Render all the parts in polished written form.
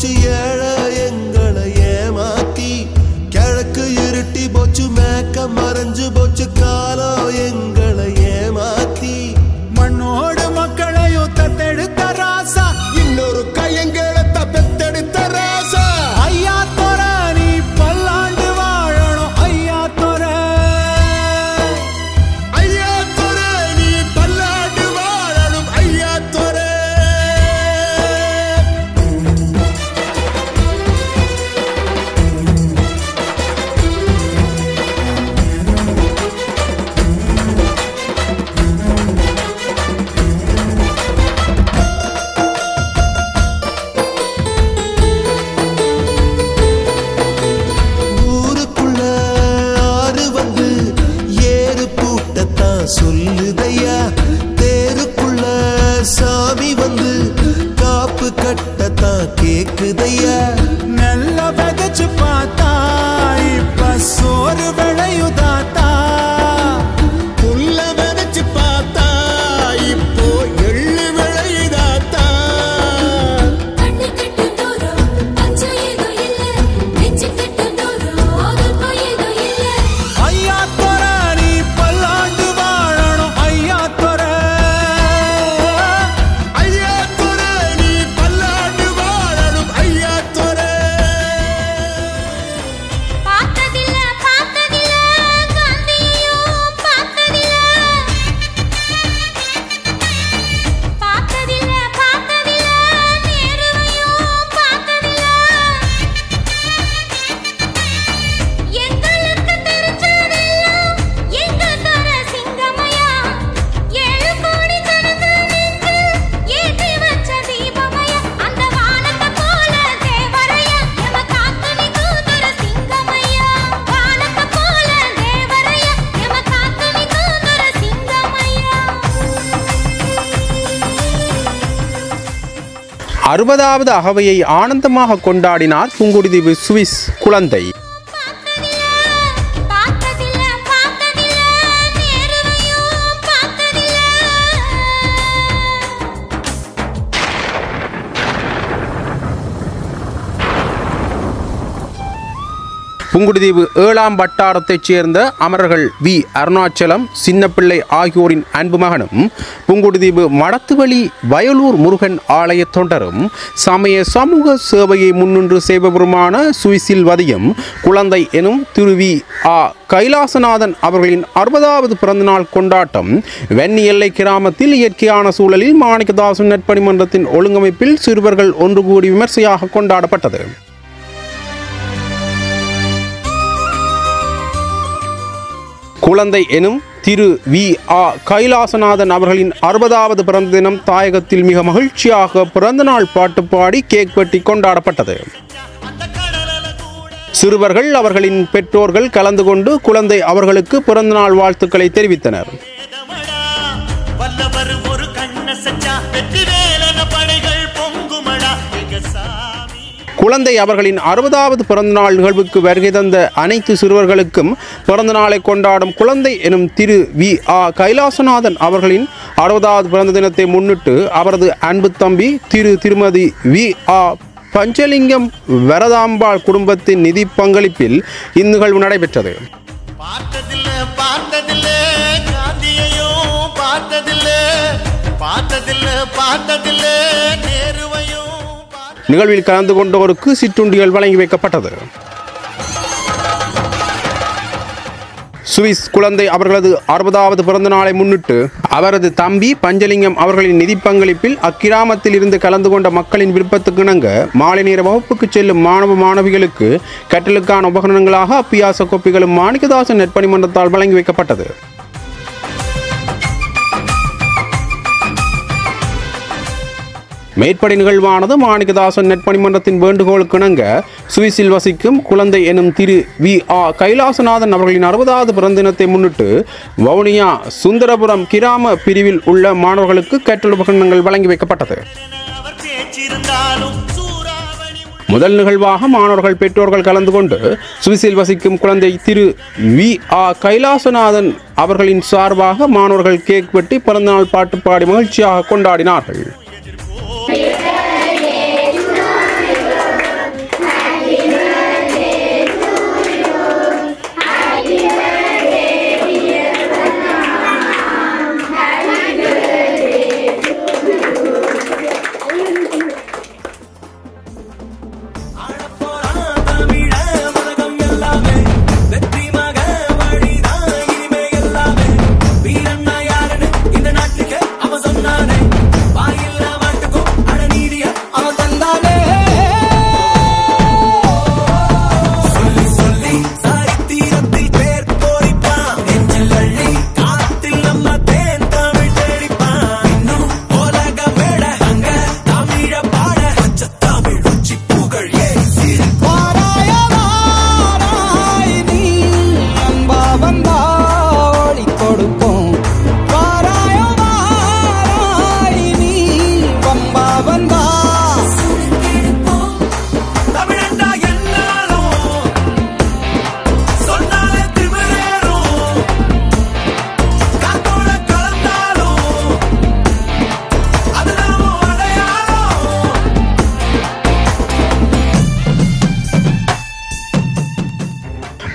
போச்சு ஏழை எங்களை ஏமாத்தி கிழக்கு இருட்டி போச்சு மேக்க மறைஞ்சு போச்சு காலம் எங்களை ஏமாத்தி மண்ணோடு மக்களையும் தத்தெடுத்த ராசா இன்னொரு கையங்களை தப்பெடுத்த ராசா ஐயா தோர நீ பல்லாண்டு வாழணும் ஐயா தோர ஐயா தோர நீ பல்லாண்டு வாழணும் ஐயா தோர சொல்லுதையா தேருக்குள்ள சாமி வந்து காப்பு கட்டத்தான் கேக்குதையா நல்ல விதைச்சு பார்த்தா இப்ப சோறு விளையுதாத்தா புல்ல விதைச்சு பார்த்தா இப்போ எள்ளு விளையுதாத்தா ஐயா தோர நீ பல்லாண்டு வாழணும் ஐயா தோர ஐயா தோர நீ பல்லாண்டு வாழணும் ஐயா தோர பார்த்ததில்ல காந்தியையும் பார்த்ததில்ல நேருவையும் பார்த்ததில்ல எங்களுக்கு தெரிஞ்சதெல்லாம் எங்க தர சிங்கமயா 7 கோடி கடந்து நின்று ஏற்றி வச்ச தீபமயா அந்த வானத்தை போல தேவரையா எம காத்து நிற்கும் தர சிங்கமயா வானத்தை போல தேவரையா எம காத்து நிற்கும் தர சிங்கமயா 60வது அகவையை ஆனந்தமாக கொண்டாடினார் புங்குடுதீவு சுவிஸ் குழந்தை. பார்த்ததில்ல நேருவையும் பார்த்ததில்ல புங்குடுதீவு 7ஆம் வட்டாரத்தைச் சேர்ந்த அமரர்கள் வி அருணாச்சலம் சின்னப்பிள்ளை ஆகியோரின் அன்பு மகனும் புங்குடுதீவு மடத்துவழி வயலூர் முருகன் ஆலய தொண்டரும் சமய சமூக சேவையை முன்னின்று செய்பவருமான சுவிஸில் வதியும் குழந்தை எனும் திரு வி ஆ கைலாசநாதன் அவர்களின் 60வது பிறந்தநாள் கொண்டாட்டம் வெண்ணி எல்லை கிராமத்தில் இயற்கையான சூழலில் மாணிக்கதாசன் நற்பணிமன்றத்தின் ஒழுங்கமைப்பில் சிறுவர்கள் ஒன்று கூடி விமர்சையாக கொண்டாடப்பட்டது. குழந்தை எனும் திரு வி ஆ கைலாசநாதன் அவர்களின் 60வது பிறந்த தினம் தாயகத்தில் மிக மகிழ்ச்சியாக பிறந்தநாள் பாட்டு பாடி கேக் வெட்டி கொண்டாடப்பட்டது. சிறுவர்கள் அவர்களின் பெற்றோர்கள் கலந்து கொண்டு குழந்தை அவர்களுக்கு பிறந்தநாள் வாழ்த்துக்களை தெரிவித்தனர். குழந்தை அவர்களின் 60வது பிறந்தநாள் நிகழ்வுக்கு வருகை தந்த அனைத்து சிறுவர்களுக்கும் பிறந்தநாளை கொண்டாடும் குழந்தை எனும் திரு வி ஆ கைலாசநாதன் அவர்களின் 60வது பிறந்த தினத்தை முன்னிட்டு அவரது அன்பு தம்பி திருமதி வி ஆ பஞ்சலிங்கம் வரதாம்பாள் குடும்பத்தின் நிதி பங்களிப்பில் இந்நிகழ்வு நடைபெற்றது. நிகழ்வில் கலந்து கொண்டோருக்கு சிற்றுண்டிகள் வழங்கி வைக்கப்பட்டது. சுவிஸ் குழந்தை அவர்களது 60வது பிறந்த நாளை முன்னிட்டு அவரது தம்பி பஞ்சலிங்கம் அவர்களின் நிதி பங்களிப்பில் அக்கிராமத்தில் இருந்து கலந்து கொண்ட மக்களின் விருப்பத்துக்கு இணங்க மாலை நேர வகுப்புக்கு செல்லும் மாணவ மாணவிகளுக்கு கற்றலுக்கான உபகரணங்களாக அப்பியாச கோப்பிகளும் மாணிக்கதாசன் நற்பணிமன்றத்தால் வழங்கி வைக்கப்பட்டது. மேற்படி நிகழ்வானது மாணிக்கதாசன் நற்பணிமன்றத்தின் வேண்டுகோளுக்கு இணங்க சுவிஸில் வசிக்கும் குழந்தை எனும் திரு வி ஆ கைலாசநாதன் அவர்களின் 60வது பிறந்த தினத்தை முன்னிட்டு வவுனியா சுந்தரபுரம் கிராம பிரிவில் உள்ள மாணவர்களுக்கு கற்றல் உபகரணங்கள் வழங்கி வைக்கப்பட்டது. முதல் நிகழ்வாக மாணவர்கள் பெற்றோர்கள் கலந்து கொண்டு சுவிஸில் வசிக்கும் குழந்தை திரு வி ஆ கைலாசநாதன் அவர்களின் சார்பாக மாணவர்கள் கேக் வெட்டி பிறந்தநாள் பாட்டு பாடி மகிழ்ச்சியாக கொண்டாடினார்கள்.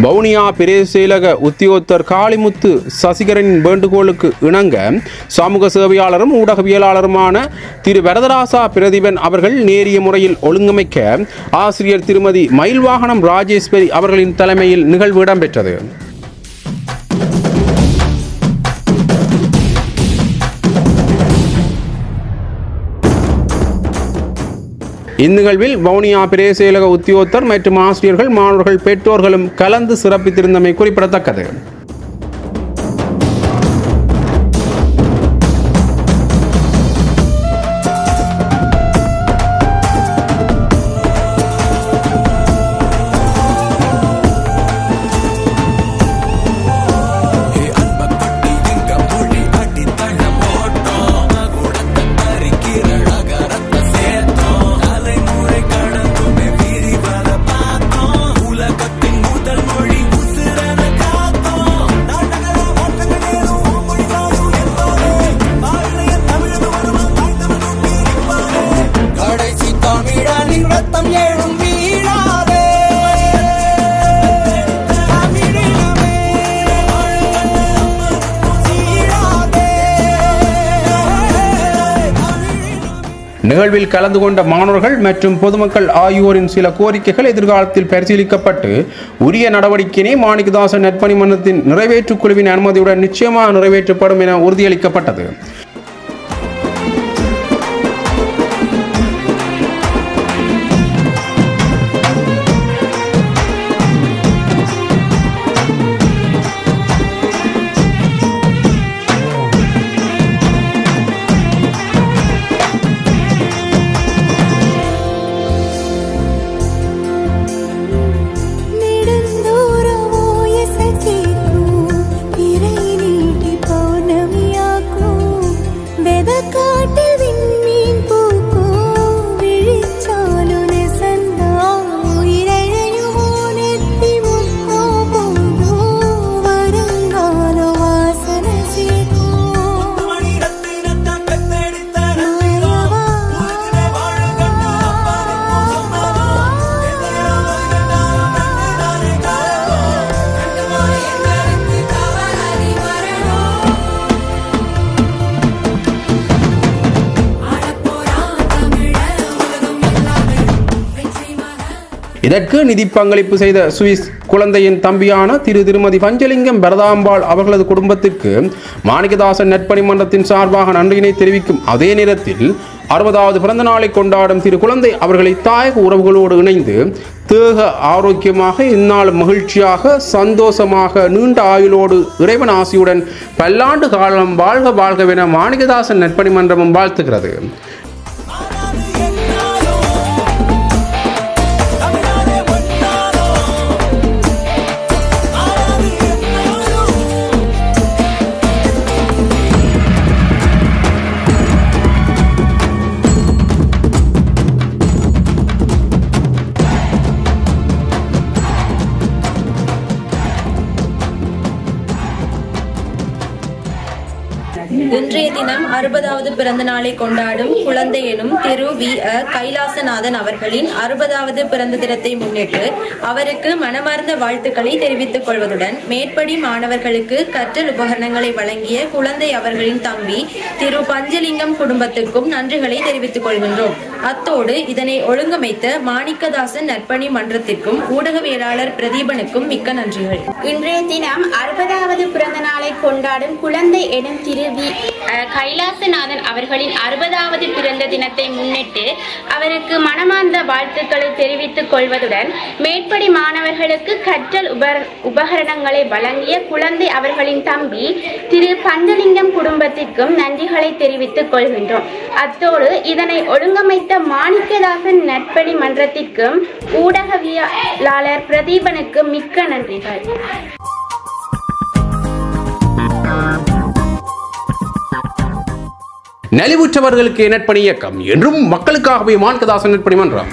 வவுனியா பிரதேச உத்தியோகத்தர் காளிமுத்து சசிகரனின் வேண்டுகோளுக்கு இணங்க சமூக சேவையாளரும் ஊடகவியலாளருமான திரு வரதராசா பிரதீபன் அவர்கள் நேரிய முறையில் ஒழுங்கமைக்க ஆசிரியர் திருமதி மயில்வாகனம் ராஜேஸ்வரி அவர்களின் தலைமையில் நிகழ்வு இடம்பெற்றது. இந்நிகழ்வில் வவுனியா பிரதேச உத்தியோகத்தர் மற்றும் ஆசிரியர்கள் மாணவர்கள் பெற்றோர்களும் கலந்து சிறப்பித்திருந்தமை குறிப்பிடத்தக்கது. நிகழ்வில் கலந்து கொண்ட மாணவர்கள் மற்றும் பொதுமக்கள் ஆகியோரின் சில கோரிக்கைகள் எதிர்காலத்தில் பரிசீலிக்கப்பட்டு உரிய நடவடிக்கையினை மாணிக்கதாசன் நற்பணி மன்றத்தின் நிறைவேற்றுக் குழுவின் அனுமதியுடன் நிச்சயமாக நிறைவேற்றப்படும் என உறுதியளிக்கப்பட்டது. இதற்கு நிதி பங்களிப்பு செய்த சுவிஸ் குழந்தையின் தம்பியான திருமதி பஞ்சலிங்கம் பரதாம்பாள் அவர்களது குடும்பத்திற்கு மாணிக்கதாசன் நற்பணி மன்றத்தின் சார்பாக நன்றியினை தெரிவிக்கும் அதே நேரத்தில் 60வது பிறந்த நாளை கொண்டாடும் திரு குழந்தை அவர்களை தாயக உறவுகளோடு இணைந்து தேக ஆரோக்கியமாக இந்நாள் மகிழ்ச்சியாக சந்தோஷமாக நீண்ட ஆயுளோடு இறைவன் ஆசியுடன் பல்லாண்டு காலம் வாழ்க வாழ்கவென மாணிக்கதாசன் நற்பணி மன்றமும் வாழ்த்துகிறது. இன்றைய தினம் 60வது பிறந்த நாளை கொண்டாடும் குழந்தை எனும் திரு வி. கைலாசநாதன் அவர்களின் 60வது பிறந்த தினத்தை முன்னிட்டு அவருக்கு மனமார்ந்த வாழ்த்துக்களை தெரிவித்துக் கொள்வதுடன் மேற்படி மாணவர்களுக்கு கற்றல் உபகரணங்களை வழங்கிய குழந்தை அவர்களின் தம்பி திரு பஞ்சலிங்கம் குடும்பத்துக்கும் நன்றிகளை தெரிவித்துக் கொள்கின்றோம். அத்தோடு இதனை ஒழுங்கமைத்த மாணிக்கதாசன் நற்பணி மன்றத்திற்கும் ஊடகவியலாளர் பிரதீபனுக்கும் மிக்க நன்றிகள். இன்றைய தினம் 60வது பிறந்த நாளை கொண்டாடும் குழந்தை எனும் திரு வி. கைலாசநாதன் அவர்களின் 60வது பிறந்த தினத்தை முன்னிட்டு அவருக்கு மனமார்ந்த வாழ்த்துக்களை தெரிவித்துக் கொள்வதுடன் மேற்படி மாணவர்களுக்கு கற்றல் உபகரணங்களை வழங்கிய குழந்தை அவர்களின் தம்பி திரு பஞ்சலிங்கம் குடும்பத்திற்கும் நன்றிகளை தெரிவித்துக் கொள்கின்றோம். அத்தோடு இதனை ஒழுங்கமைத்த மாணிக்கதாசன் நற்பணி மன்றத்திற்கும் ஊடகவியலாளர் பிரதீபனுக்கு மிக்க நன்றிகள். நலிவுற்றவர்களுக்கு நற்பணி இயக்கம் என்றும் மக்களுக்காகவே மாணிக்கதாசன் நற்பணி மன்றம்.